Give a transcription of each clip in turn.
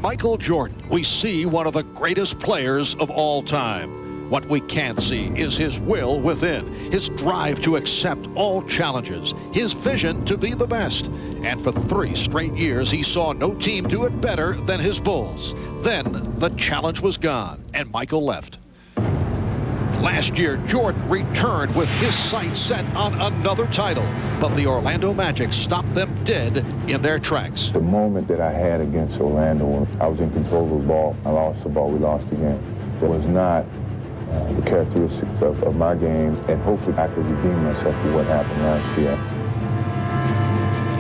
Michael Jordan, we see one of the greatest players of all time. What we can't see is his will within, his drive to accept all challenges, his vision to be the best. And for 3 straight years, he saw no team do it better than his Bulls. Then the challenge was gone, and Michael left. Last year, Jordan returned with his sights set on another title, but the Orlando Magic stopped them dead in their tracks. The moment that I had against Orlando, I was in control of the ball. I lost the ball. We lost the game. That was not the characteristics of my game, and hopefully I could redeem myself for what happened last year.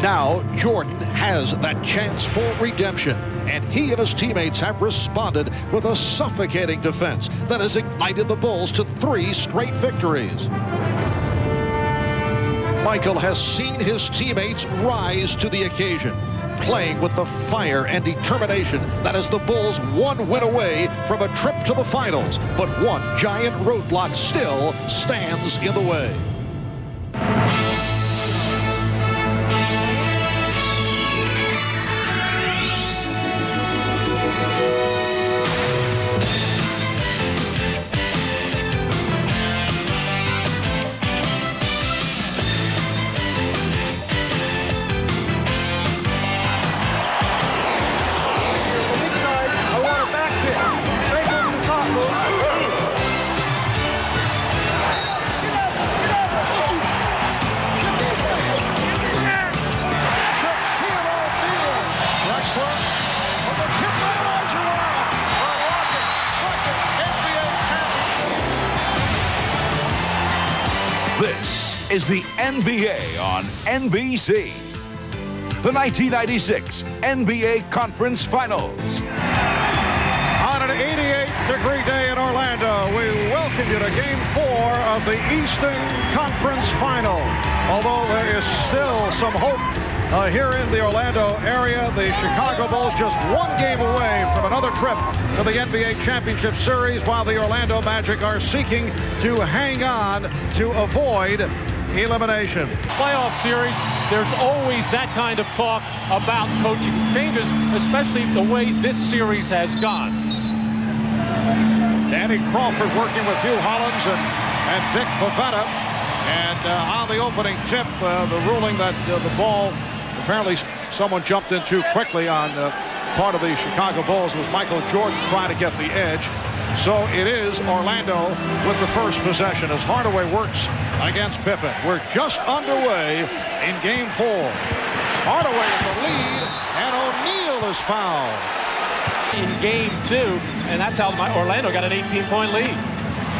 Now, Jordan has that chance for redemption, and he and his teammates have responded with a suffocating defense that has ignited the Bulls to 3 straight victories. Michael has seen his teammates rise to the occasion, playing with the fire and determination that is the Bulls 1 win away from a trip to the finals, but one giant roadblock still stands in the way. This is the NBA on NBC. The 1996 NBA Conference Finals. On an 88-degree day in Orlando, we welcome you to Game 4 of the Eastern Conference Final. Although there is still some hope here in the Orlando area, the Chicago Bulls just 1 game away from another trip to the NBA Championship Series, while the Orlando Magic are seeking to hang on to avoid elimination. Playoff series, there's always that kind of talk about coaching changes, especially the way this series has gone. Danny Crawford working with Hugh Hollins and Dick Bavetta. And on the opening tip, the ruling that the ball, apparently someone jumped in too quickly on part of the Chicago Bulls, was Michael Jordan trying to get the edge. So it is Orlando with the first possession as Hardaway works against Pippen. We're just underway in Game 4. Hardaway in the lead, and O'Neal is fouled. In Game 2, and that's how Orlando got an 18-point lead.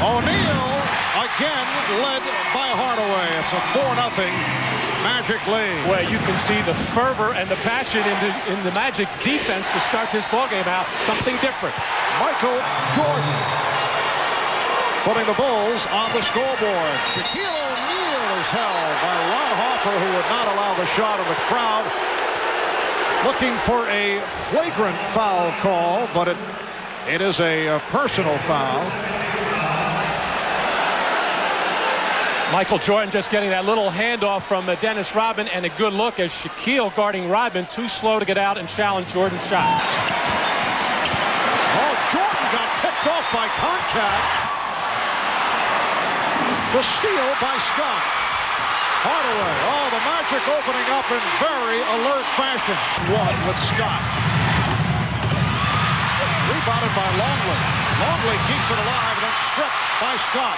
O'Neal again led by Hardaway. It's a 4-0 Magic lead. Well, you can see the fervor and the passion in the Magic's defense to start this ballgame out. Something different. Michael Jordan putting the Bulls on the scoreboard. Shaquille O'Neal is held by Ron Harper, who would not allow the shot of the crowd. Looking for a flagrant foul call, but it is a personal foul. Michael Jordan just getting that little handoff from Dennis Rodman, and a good look as Shaquille guarding Rodman, too slow to get out and challenge Jordan's shot. Oh, Jordan got picked off by contact. The steal by Scott. Hardaway. Oh, the Magic opening up in very alert fashion. One with Scott. Rebounded by Longley. Longley keeps it alive and then stripped by Scott.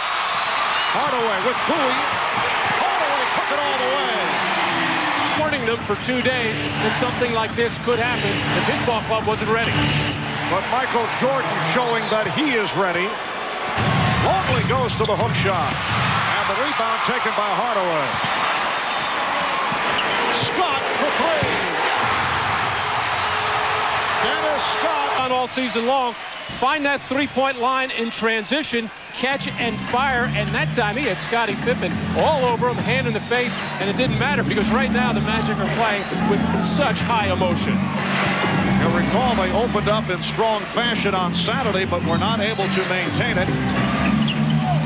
Hardaway with Bowie. Hardaway took it all the way. Warning them for 2 days that something like this could happen if his ball club wasn't ready. But Michael Jordan showing that he is ready. Longley goes to the hook shot. And the rebound taken by Hardaway. Scott for 3. Dennis Scott. On all season long, find that three-point line in transition, catch and fire, and that time he had Scottie Pippen all over him, hand in the face, and it didn't matter because right now the Magic are playing with such high emotion. You'll recall they opened up in strong fashion on Saturday, but were not able to maintain it.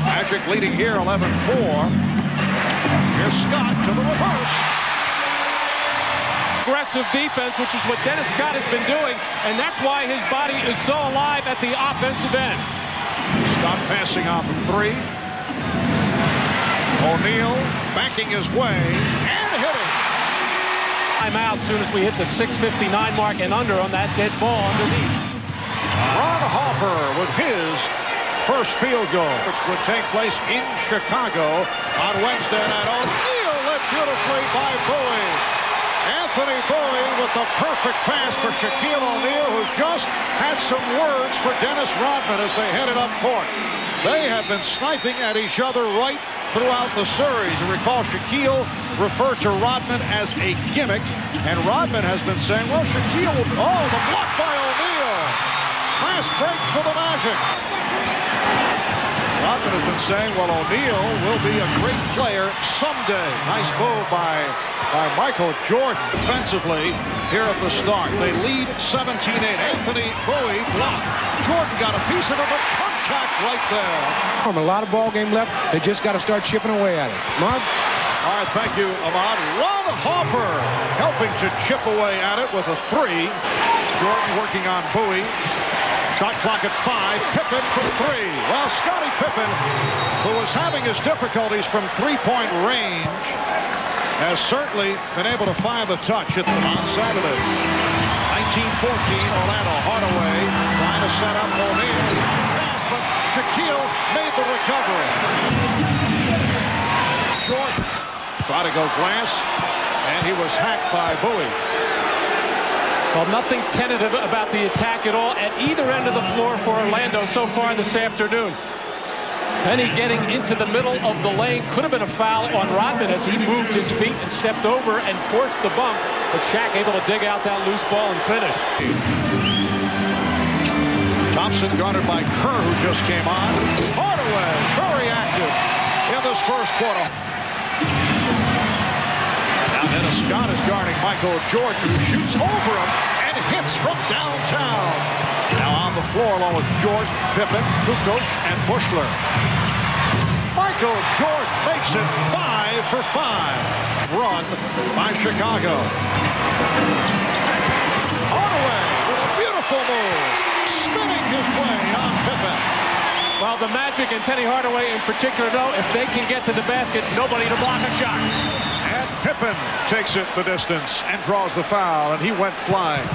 Magic leading here 11-4. Here's Scott to the reverse. aggressive defense, which is what Dennis Scott has been doing, and that's why his body is so alive at the offensive end. Scott passing on the three. O'Neal banking his way and hitting. I'm out soon as we hit the 6:59 mark and under on that dead ball underneath. Ron Harper with his first field goal, which would take place in Chicago on Wednesday night. O'Neal led beautifully by Bowie. Anthony Bowie with the perfect pass for Shaquille O'Neal, who just had some words for Dennis Rodman as they headed up court. They have been sniping at each other right throughout the series. And recall, Shaquille referred to Rodman as a gimmick, and Rodman has been saying, well, Shaquille will... Oh, the block by O'Neal. Fast break for the Magic. Rodman has been saying, well, O'Neal will be a great player someday. Nice move by Michael Jordan defensively here at the start. They lead 17-8. Anthony Bowie blocked. Jordan got a piece of it, but contact right there. A lot of ball game left. They just got to start chipping away at it. Mark? All right, thank you, Ahmad. Ron Harper helping to chip away at it with a three. Jordan working on Bowie. Shot clock at 5. Pippen from three. Well, Scottie Pippen, who was having his difficulties from three-point range, has certainly been able to find the touch on Saturday. 1914, Orlando Hardaway trying to set up O'Neal. Pass, but Shaquille made the recovery. Short. Tried to go glass, and he was hacked by Bowie. Well, nothing tentative about the attack at all at either end of the floor for Orlando so far this afternoon. Penny getting into the middle of the lane. Could have been a foul on Rodman as he moved his feet and stepped over and forced the bump. But Shaq able to dig out that loose ball and finish. Thompson guarded by Kerr, who just came on. Hardaway, very active in this first quarter. Now Dennis Scott is guarding Michael Jordan, who shoots over him and hits from downtown. Now on the floor along with Jordan, Pippen, Kukoc, and Bushler. Michael Jordan makes it 5 for 5. Run by Chicago. Hardaway with a beautiful move, spinning his way on Pippen. Well, the Magic and Penny Hardaway in particular know if they can get to the basket, nobody to block a shot. And Pippen takes it the distance and draws the foul, and he went flying.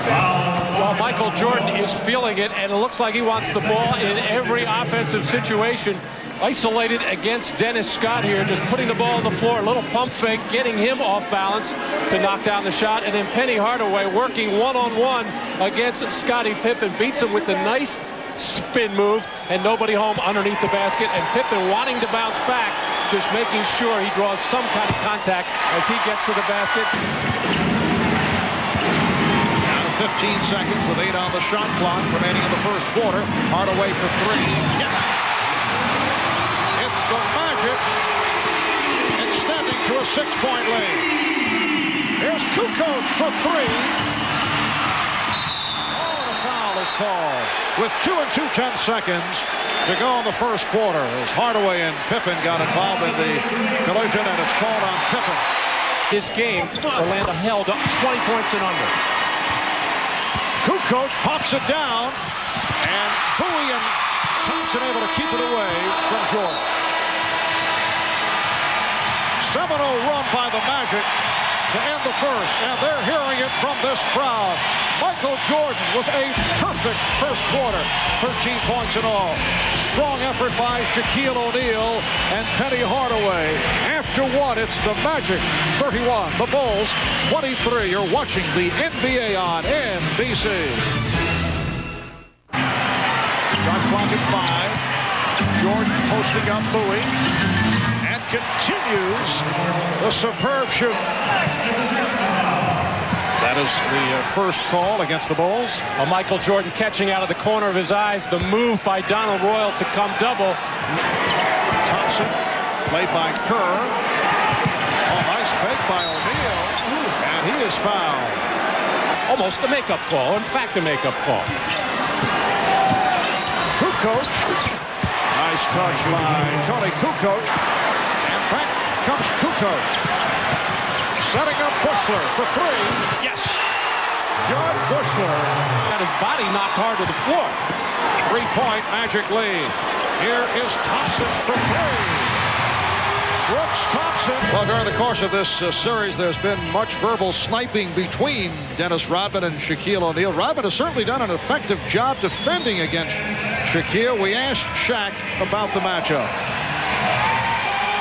Well, Michael Jordan is feeling it, and it looks like he wants the ball in every offensive situation. Isolated against Dennis Scott here, just putting the ball on the floor, a little pump fake, getting him off balance to knock down the shot, and then Penny Hardaway working one-on-one against Scottie Pippen, beats him with the nice spin move, and nobody home underneath the basket, and Pippen wanting to bounce back, just making sure he draws some kind of contact as he gets to the basket. 15 seconds with 8 on the shot clock remaining in the first quarter. Hardaway for 3. Yes! It's the Magic extending to a 6-point lead. Here's Kukoc for 3. Oh, the foul is called with 2 and 2/10 seconds to go in the first quarter as Hardaway and Pippen got involved in the collision, and it's called on Pippen. This game, Orlando held up 20 points and under. Kukoc pops it down, and Bowie and Thompson able to keep it away from Jordan. 7-0 run by the Magic to end the first, and they're hearing it from this crowd. Michael Jordan with a perfect first quarter, 13 points in all. Strong effort by Shaquille O'Neal and Penny Hardaway. After one, it's the Magic 31, the Bulls 23. You're watching the NBA on NBC. Shot clock at 5. Jordan posting up Bowie and continues the superb shoot. That is the first call against the Bulls. Well, Michael Jordan catching out of the corner of his eyes. The move by Donald Royal to come double. Thompson, played by Kerr. Oh, nice fake by O'Neal. And he is fouled. Almost a makeup call. In fact, a makeup call. Kukoc. Nice touch by Tony Kukoc. And back comes Kukoc. Setting up Bushler for three. Yes. George Bushler Got his body knocked hard to the floor. 3-point Magic lead. Here is Thompson for three. Brooks Thompson. Well, during the course of this series, there's been much verbal sniping between Dennis Rodman and Shaquille O'Neal. Rodman has certainly done an effective job defending against Shaquille. We asked Shaq about the matchup.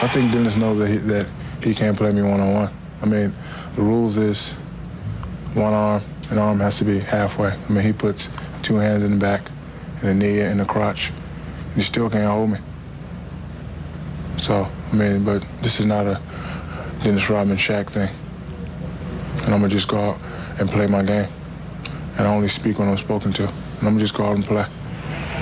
I think Dennis knows that he can't play me one-on-one. I mean, the rules is one arm, an arm has to be halfway. I mean, he puts two hands in the back and the knee in the crotch. You still can't hold me. So, I mean, but this is not a Dennis Rodman Shaq thing. And I'm going to just go out and play my game. And I only speak when I'm spoken to. And I'm going to just go out and play.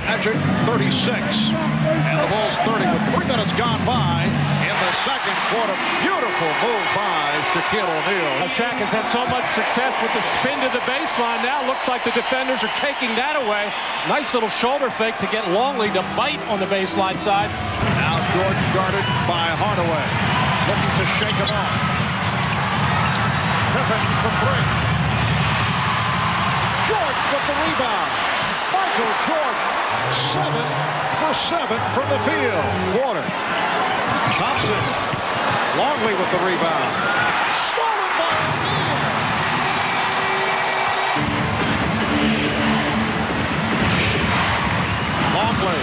Magic 36. And the Bulls 30 with 3 minutes gone by in the second quarter. Beautiful move by Shaquille O'Neal. Shaq has had so much success with the spin to the baseline. Now looks like the defenders are taking that away. Nice little shoulder fake to get Longley to bite on the baseline side. Now Jordan guarded by Hardaway. Looking to shake him off. Pippen for three. Jordan with the rebound. Michael Jordan, 7 for 7 from the field. Water. Thompson. Longley with the rebound. Stolen by O'Neal. Longley.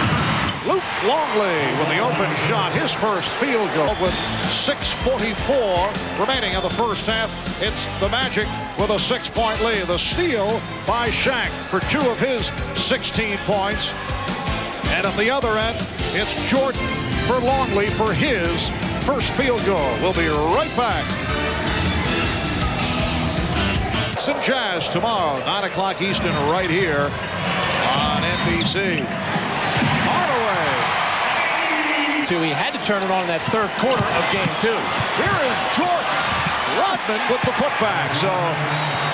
Luke Longley with the open shot. His first field goal with 6:44 remaining in the first half. It's the Magic with a 6-point lead. The steal by Shaq for 2 of his 16 points. And at the other end, it's Jordan for Longley for his first field goal. We'll be right back. Some Jazz tomorrow, 9 o'clock Eastern, right here on NBC. Hardaway. He had to turn it on in that third quarter of game 2. Here is Jordan. Rodman with the putback. So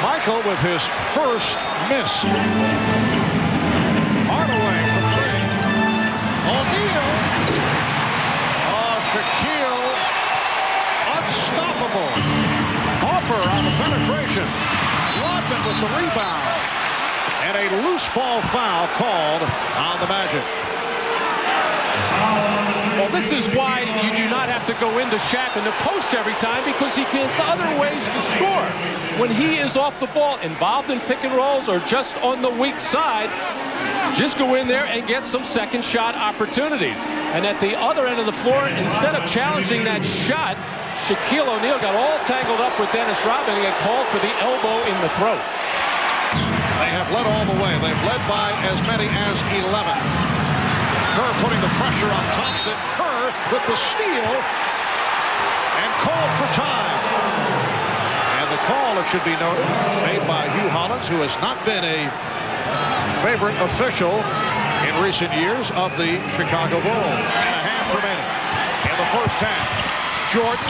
Michael with his first miss. Hardaway from three. O'Neal. Oh, Shaquille. Unstoppable. Harper on the penetration. Rodman with the rebound. And a loose ball foul called on the Magic. Well, this is why you do not have to go into Shaq in the post every time, because he has other ways to score. When he is off the ball, involved in pick and rolls or just on the weak side, just go in there and get some second shot opportunities. And at the other end of the floor, instead of challenging that shot, Shaquille O'Neal got all tangled up with Dennis Rodman and got called for the elbow in the throat. They have led all the way. They've led by as many as 11. Kerr putting the pressure on Thompson. Kerr with the steal and called for time. And the call, it should be noted, made by Hugh Hollins, who has not been a favorite official in recent years of the Chicago Bulls. And a half remaining in the first half. Jordan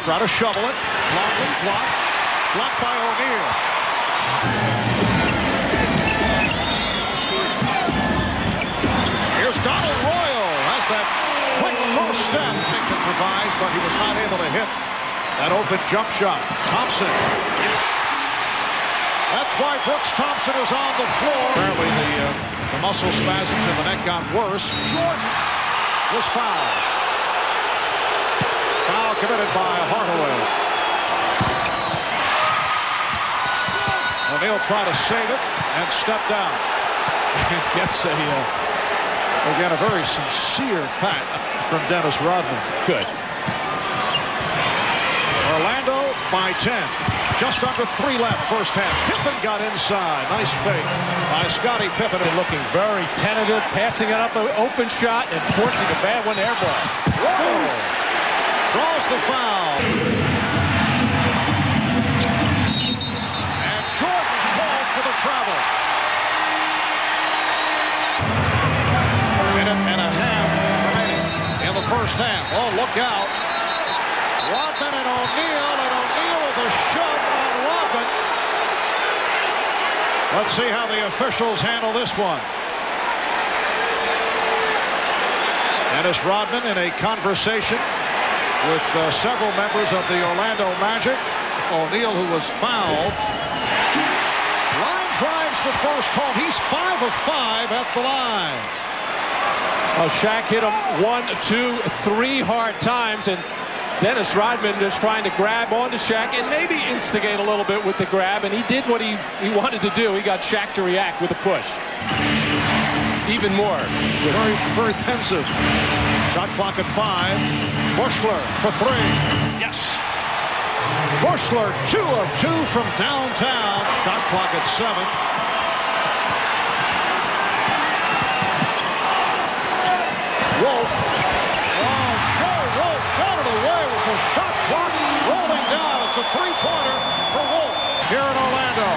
try to shovel it. Longley blocked by O'Neal. Here's Donald Royal. Has that quick first step he can provide, but he was not able to hit that open jump shot. Thompson. Yes. That's why Brooks Thompson is on the floor. Apparently the muscle spasms in the neck got worse. Jordan was fouled. Foul committed by Hardaway. O'Neal tried to save it and stepped down. And gets again, a very sincere pat from Dennis Rodman. Good. Orlando by 10. Just under 3 left, first half. Pippen got inside. Nice fake by Scottie Pippen. Looking very tentative, passing it up an open shot and forcing a bad one air ball. Whoa! Draws the foul. And Jordan called for the travel. Minute and a half remaining in the first half. Oh, look out. Rodman and O'Neal with a shove on Rodman. Let's see how the officials handle this one. Dennis Rodman in a conversation with several members of the Orlando Magic. O'Neal, who was fouled. Line drives the first home. He's 5 of 5 at the line. Oh, Shaq hit him 1, 2, 3 hard times, and Dennis Rodman just trying to grab onto Shaq and maybe instigate a little bit with the grab, and he did what he wanted to do. He got Shaq to react with a push. Even more. Very, very pensive. Shot clock at 5. Bushler for 3. Yes. Bushler 2 of 2 from downtown. Shot clock at 7. Wolf. Oh, Joe Wolf got it away with the shot clock rolling down. It's a 3-pointer for Wolf. Here in Orlando.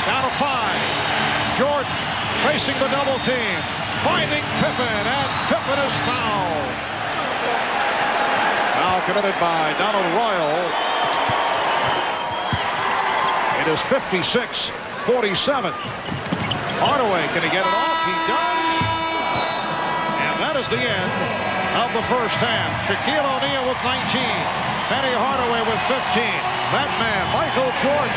Down to 5. Jordan facing the double team. Finding Pippen, and Pippen is fouled. Foul committed by Donald Royal. It is 56-47. Hardaway, can he get it off? He does. And that is the end of the first half. Shaquille O'Neal with 19. Penny Hardaway with 15. That man, Michael Jordan,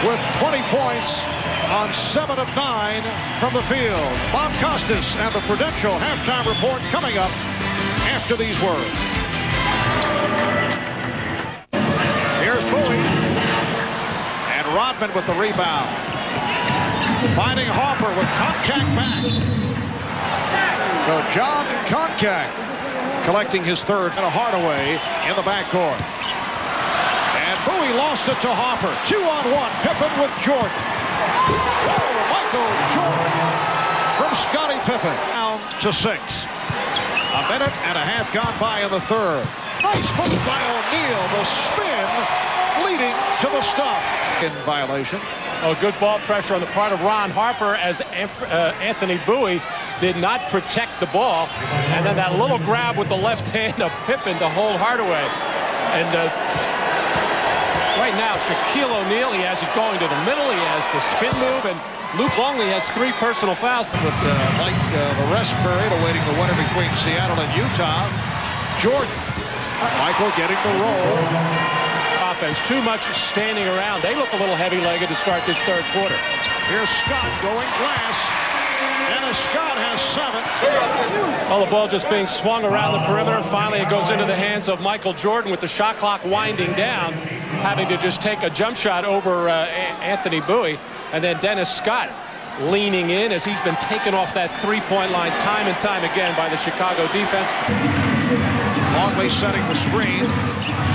with 20 points on 7 of 9 from the field. Bob Costas and the Prudential halftime report coming up after these words. Here's Bowie. And Rodman with the rebound. Finding Harper with Koncak back. So John Koncak collecting his third and a Hardaway in the backcourt. And Bowie lost it to Harper. 2-on-1. Pippen with Jordan. Oh, Michael Jordan from Scottie Pippen. Down to 6. A minute and a half gone by in the third. Nice move by O'Neal. The spin leading to the stuff. In violation. Oh, good ball pressure on the part of Ron Harper as Anthony Bowie did not protect the ball. And then that little grab with the left hand of Pippen to hold Hardaway. And right now, Shaquille O'Neal, he has it going to the middle. He has the spin move, and Luke Longley has 3 personal fouls. But like the rest period, awaiting the winner between Seattle and Utah. Jordan. Michael getting the roll. Offense, too much standing around. They look a little heavy-legged to start this third quarter. Here's Scott going glass. Dennis Scott has 7. Well, the ball just being swung around the perimeter. Finally, it goes into the hands of Michael Jordan with the shot clock winding down, having to just take a jump shot over Anthony Bowie. And then Dennis Scott leaning in as he's been taken off that 3-point line time and time again by the Chicago defense. Longley setting the screen.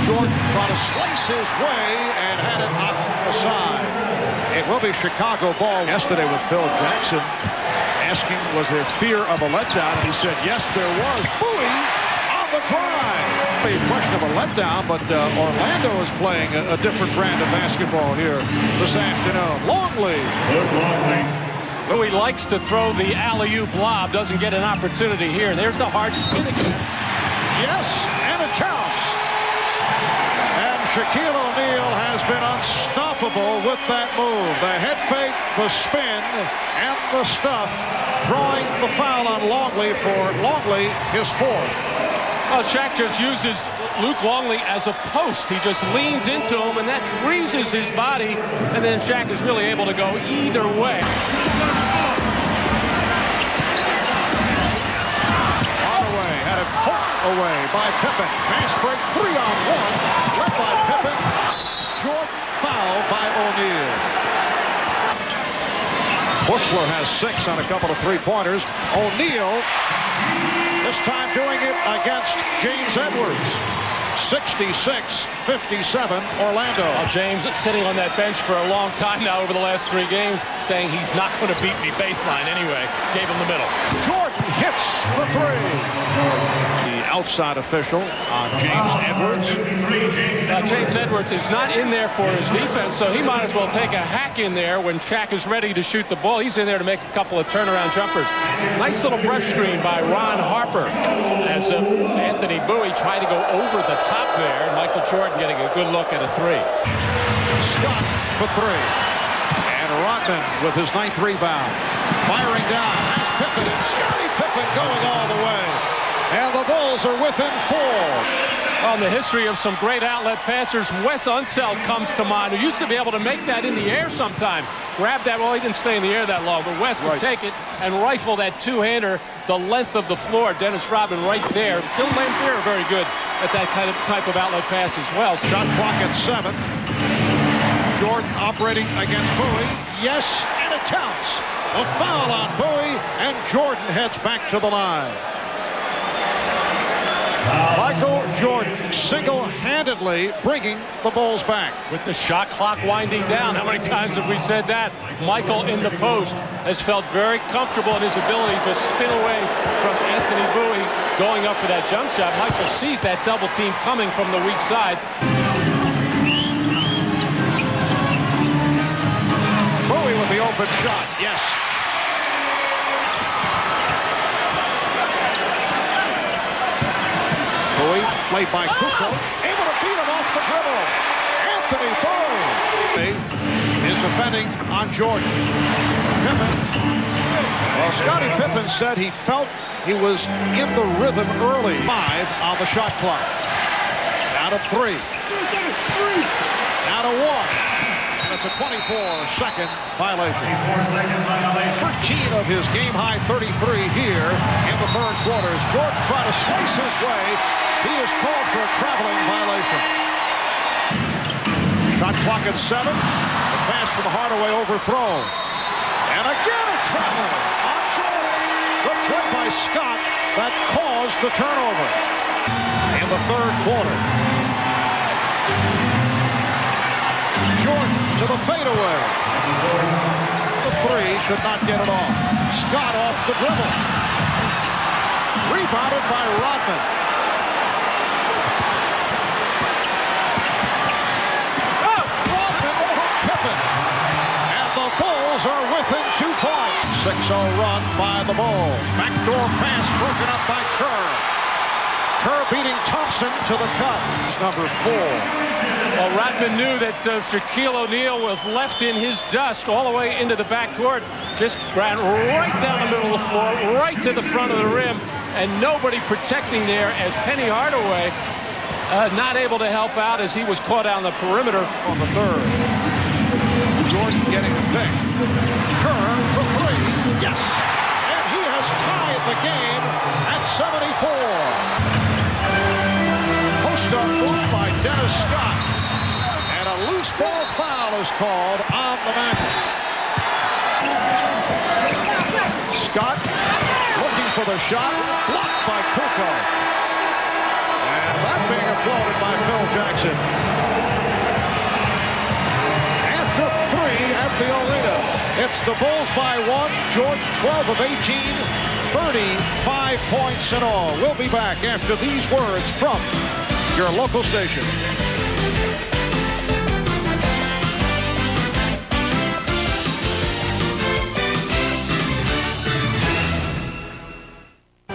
Jordan trying to slice his way and had it knocked aside. It will be Chicago ball. Yesterday with Phil Jackson asking, was there fear of a letdown? And he said, yes, there was. Bowie on the drive. A question of a letdown, but Orlando is playing a different brand of basketball here this afternoon. Longley. Bowie likes to throw the alley-oop lob, doesn't get an opportunity here. There's the hard spin again. Yes, and it counts. And Shaquille O'Neal has been unstoppable with that move. The head fake, the spin, and the stuff, drawing the foul on Longley for Longley, his 4th. Well, Shaq just uses Luke Longley as a post. He just leans into him, and that freezes his body, and then Shaq is really able to go either way. Hardaway had it poked away by Pippen. Fast break, 3-on-1, led by Pippen. Jordan fouled by O'Neal. Bushler has 6 on a couple of 3-pointers. O'Neal, this time doing it against James Edwards. 66-57 Orlando. Well, James sitting on that bench for a long time now over the last 3 games, saying he's not going to beat me baseline anyway. Gave him the middle. Jordan hits the 3. The outside official on James Edwards. James Edwards is not in there for his defense, so he might as well take a hack in there when Shaq is ready to shoot the ball. He's in there to make a couple of turnaround jumpers. Nice little brush screen by Ron Harper as Anthony Bowie tried to go over the top there. Michael Jordan getting a good look at a 3. Scott for 3. And Rodman with his 9th rebound. Firing down. Has Pippen. Scottie Pippen going all the way. And the Bulls are within 4. On the history of some great outlet passers, Wes Unseld comes to mind, who used to be able to make that in the air sometime. Grab that, well, he didn't stay in the air that long, but Wes could take it and rifle that two-hander the length of the floor. Dennis Rodman right there. Bill Laimbeer very good at that type of outlet pass as well. Shot clock at 7. Jordan operating against Bowie. Yes, and it counts. A foul on Bowie, and Jordan heads back to the line. Michael Jordan single-handedly bringing the Bulls back. With the shot clock winding down, how many times have we said that? Michael in the post has felt very comfortable in his ability to spin away from Anthony Bowie going up for that jump shot. Michael sees that double team coming from the weak side. Bowie with the open shot, yes. Bowie, played by Kukoc, able to beat him off the dribble. Anthony Bowie is defending on Jordan. Pippen. Well, Scottie Pippen said he felt he was in the rhythm early. 5 on the shot clock. Now to 3. Now to 1. And it's a 24-second violation. 13 of his game-high 33 here in the third quarter. As Jordan trying to slice his way, he is called for a traveling violation. Shot clock at 7. The pass from Hardaway overthrown. And again a travel on Jordan. The play by Scott that caused the turnover in the third quarter. Jordan to the fadeaway. The 3 could not get it off. Scott off the dribble. Rebounded by Rodman. Rodman from Pippen. And the Bulls are within 2 points. 6-0 run by the Bulls. Backdoor pass broken up by Kerr. Kerr beating Thompson to the cup. He's number 4. Well, Rodman knew that Shaquille O'Neal was left in his dust all the way into the backcourt. Just ran right down the middle of the floor, right to the front of the rim, and nobody protecting there as Penny Hardaway not able to help out as he was caught on the perimeter. On the third. Jordan getting a pick. Kerr for 3. Yes. And he has tied the game at 74. Post-up move by Dennis Scott. And a loose ball foul is called on the Magic. Scott looking for the shot. Blocked by Kukoc. And that being applauded by Phil Jackson. After 3 at the arena. It's the Bulls by 1. Jordan 12 of 18. 35 points in all. We'll be back after these words from your local station.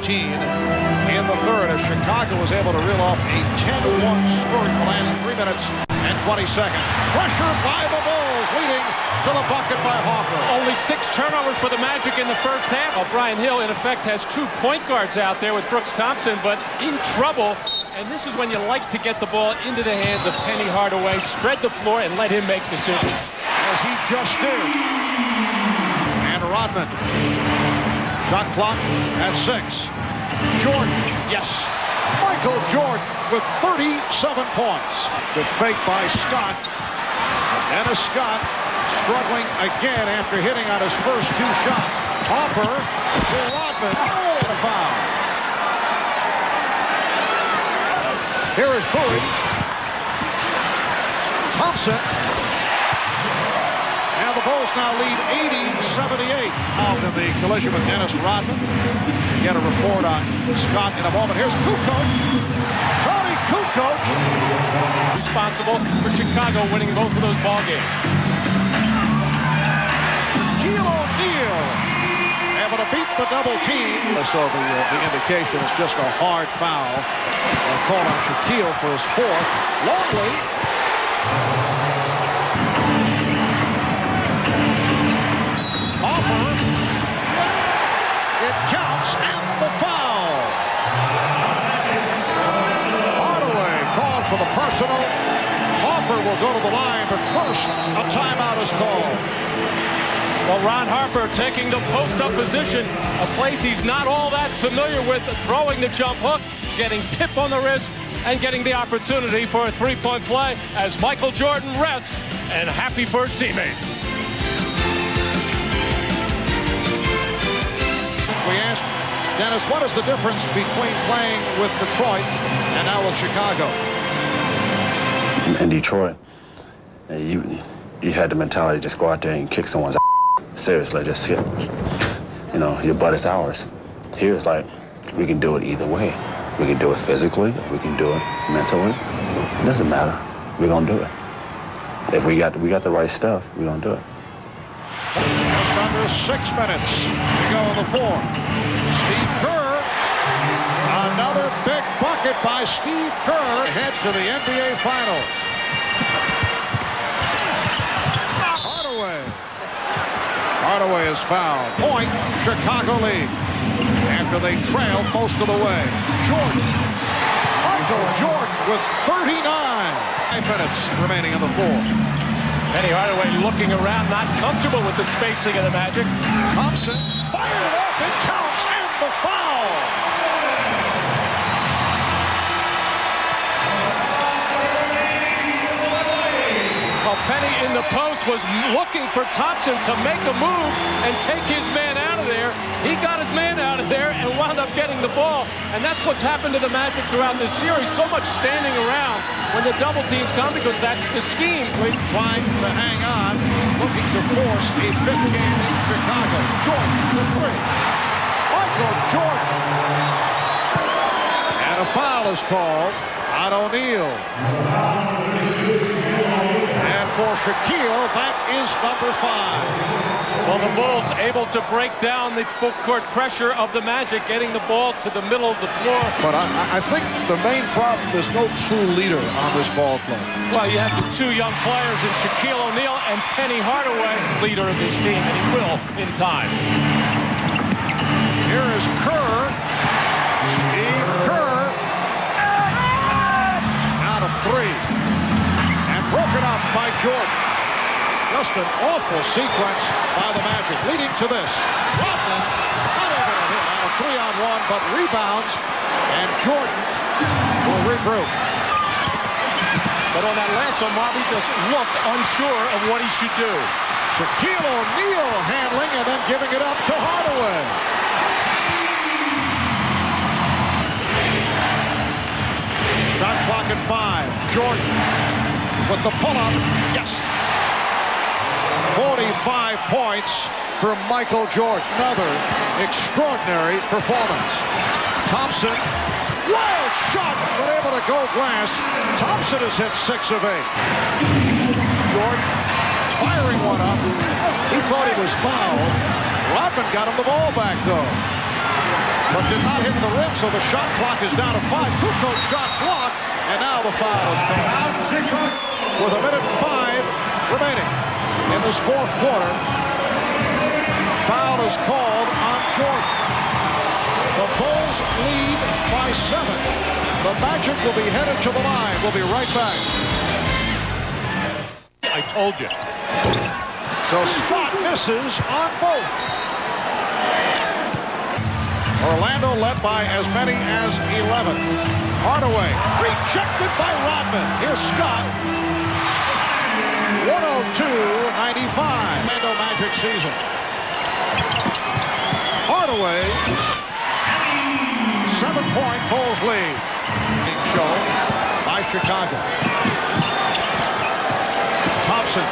In the third, as Chicago was able to reel off a 10-1 spurt in the last 3 minutes and 20 seconds. Pressure by the Bulls, leading to the bucket by Hawker. Only 6 turnovers for the Magic in the first half. Brian Hill, in effect, has 2 point guards out there with Brooks Thompson, but in trouble. And this is when you like to get the ball into the hands of Penny Hardaway, spread the floor, and let him make decisions. As he just did. And Rodman. Shot clock at 6. Jordan, yes. Michael Jordan with 37 points. Good fake by Scott. Dennis Scott struggling again after hitting on his first 2 shots. Hopper to Rodman. And a foul. Here is Bowie. Thompson. And the Bulls now lead 80-78. Out in the collision with Dennis Rodman. Get a report on Scott in a moment. Here's Kukoc. Tony Kukoc. Responsible for Chicago winning both of those ball games. Shaquille O'Neal able to beat the double team. So the indication is just a hard foul. Called on Shaquille for his 4th. Longley. Hopper. It counts, and the foul. Hardaway will go to the line, but first, a timeout is called. Well, Ron Harper taking the post-up position, a place he's not all that familiar with, throwing the jump hook, getting tip on the wrist, and getting the opportunity for a three-point play as Michael Jordan rests and happy for his teammates. We asked Dennis, what is the difference between playing with Detroit and now with Chicago? In Detroit, you had the mentality to just go out there and kick someone's ass. Seriously, just hit. You know, your butt is ours. Here it's like, we can do it either way. We can do it physically, we can do it mentally. It doesn't matter. We're gonna do it. If we got the right stuff, we're gonna do it. Just under 6 minutes to go in the fourth. Steve Kerr, another big bucket by Steve Kerr, head to the NBA Finals. Hardaway is fouled. Point, Chicago lead. After they trailed most of the way. Jordan. Michael Jordan with 39. 5 minutes remaining in the fourth. Penny Hardaway looking around, not comfortable with the spacing of the Magic. Thompson fired it up. It counts, and the foul. Well, Penny in the post was looking for Thompson to make a move and take his man out of there. He got his man out of there and wound up getting the ball. And that's what's happened to the Magic throughout this series. So much standing around when the double teams come because that's the scheme. Trying to hang on, looking to force a fifth game in Chicago. Jordan for three. Michael Jordan. And a foul is called on O'Neal. And for Shaquille, that is number 5. Well, the Bulls able to break down the full court pressure of the Magic, getting the ball to the middle of the floor. But I think the main problem, there's no true leader on this ball club. Well, you have the two young players in Shaquille O'Neal and Penny Hardaway, leader of this team, and he will in time. Here is Kerr. Steve Kerr. Out of 3. And broken up by Jordan. Just an awful sequence by the Magic, leading to this. Rodman, not able to hit on a 3-on-1, but rebounds, and Jordan will regroup. But on that last one, Bobby just looked unsure of what he should do. Shaquille O'Neal handling and then giving it up to Hardaway. Shot clock at 5. Jordan with the pull-up. Yes. 45 points for Michael Jordan. Another extraordinary performance. Thompson, wild shot, but able to go glass. Thompson has hit 6 of 8. Jordan firing one up. He thought he was fouled. Rodman got him the ball back, though. But did not hit the rim, so the shot clock is down to 5. Kukoc shot blocked, and now the foul is called. With a minute 5 remaining in this fourth quarter, foul is called on Jordan. The Bulls lead by 7. The Magic will be headed to the line. We'll be right back. I told you. So Scott misses on both. Orlando led by as many as 11. Hardaway rejected by Rodman. Here's Scott. 102-95. Orlando Magic season. Hardaway. 7-point Bulls lead. Show by Chicago. Thompson.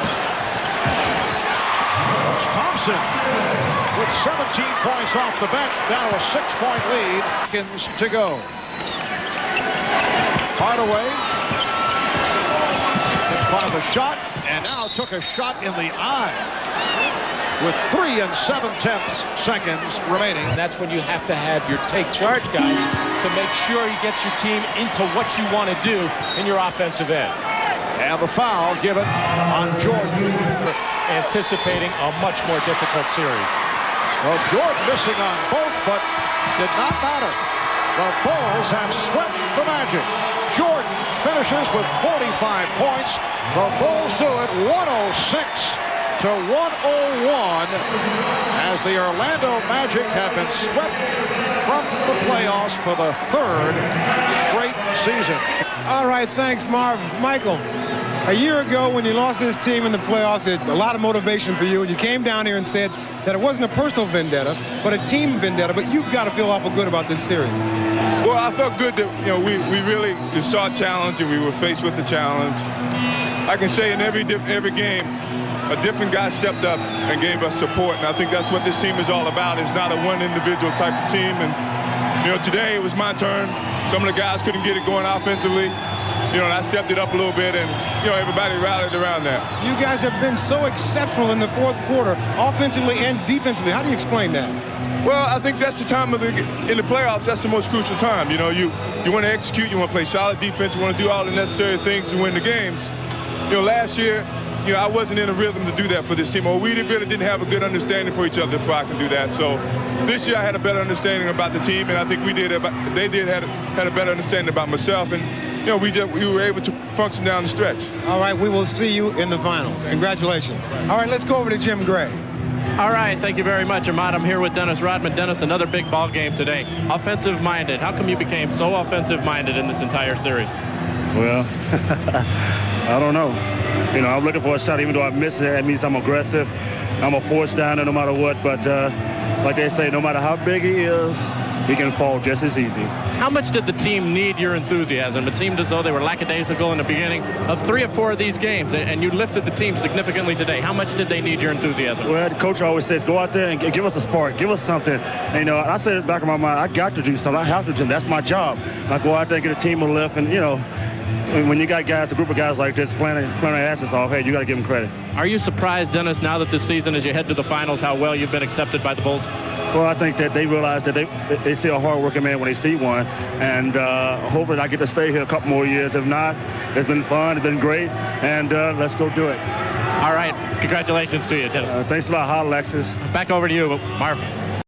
With 17 points off the bench, down to a 6-point lead. Seconds to go. Hardaway in front of the shot, and now took a shot in the eye. With 3 7/10 seconds remaining. And that's when you have to have your take charge guys to make sure he gets your team into what you want to do in your offensive end. And the foul given on Jordan. Anticipating a much more difficult series. Well, Jordan missing on both, but did not matter. The Bulls have swept the Magic. Jordan finishes with 45 points. The Bulls do it 106-101 as the Orlando Magic have been swept from the playoffs for the third straight season. All right, thanks, Marv. Michael, a year ago when you lost this team in the playoffs, it a lot of motivation for you, and you came down here and said that it wasn't a personal vendetta, but a team vendetta, but you've got to feel awful good about this series. Well, I felt good that, we really saw a challenge and we were faced with the challenge. I can say in every game, a different guy stepped up and gave us support, and I think that's what this team is all about. It's not a one individual type of team, and, today it was my turn. Some of the guys couldn't get it going offensively. And I stepped it up a little bit, and, everybody rallied around that. You guys have been so exceptional in the fourth quarter, offensively and defensively. How do you explain that? Well, I think that's the time in the playoffs, that's the most crucial time. You want to execute, you want to play solid defense, you want to do all the necessary things to win the games. Last year, I wasn't in a rhythm to do that for this team, or we really didn't have a good understanding for each other before I could do that. So this year I had a better understanding about the team, and I think they had a better understanding about myself, and we were able to function down the stretch. All right, we will see you in the finals. Congratulations. All right, let's go over to Jim Gray. All right, thank you very much, Ahmad. I'm here with Dennis Rodman. Dennis, another big ball game today. Offensive-minded. How come you became so offensive-minded in this entire series? Well, I don't know. I'm looking for a shot. Even though I miss it, that means I'm aggressive. I'm a force downer no matter what. But like they say, no matter how big he is, he can fall just as easy. How much did the team need your enthusiasm? It seemed as though they were lackadaisical in the beginning of 3 or 4 of these games, and you lifted the team significantly today. How much did they need your enthusiasm? Well, the coach always says, go out there and give us a spark, give us something. And, I said in the back of my mind, I got to do something. I have to do. That's my job. I go out there and get a team a lift, and, when you got guys, a group of guys like this playing their asses off, hey, you got to give them credit. Are you surprised, Dennis, now that this season, as you head to the finals, how well you've been accepted by the Bulls? Well, I think that they realize that they see a hard-working man when they see one, and hopefully I get to stay here a couple more years. If not, it's been fun, it's been great, and let's go do it. All right, congratulations to you, Dennis. Thanks a lot, Alexis. Back over to you, Marv.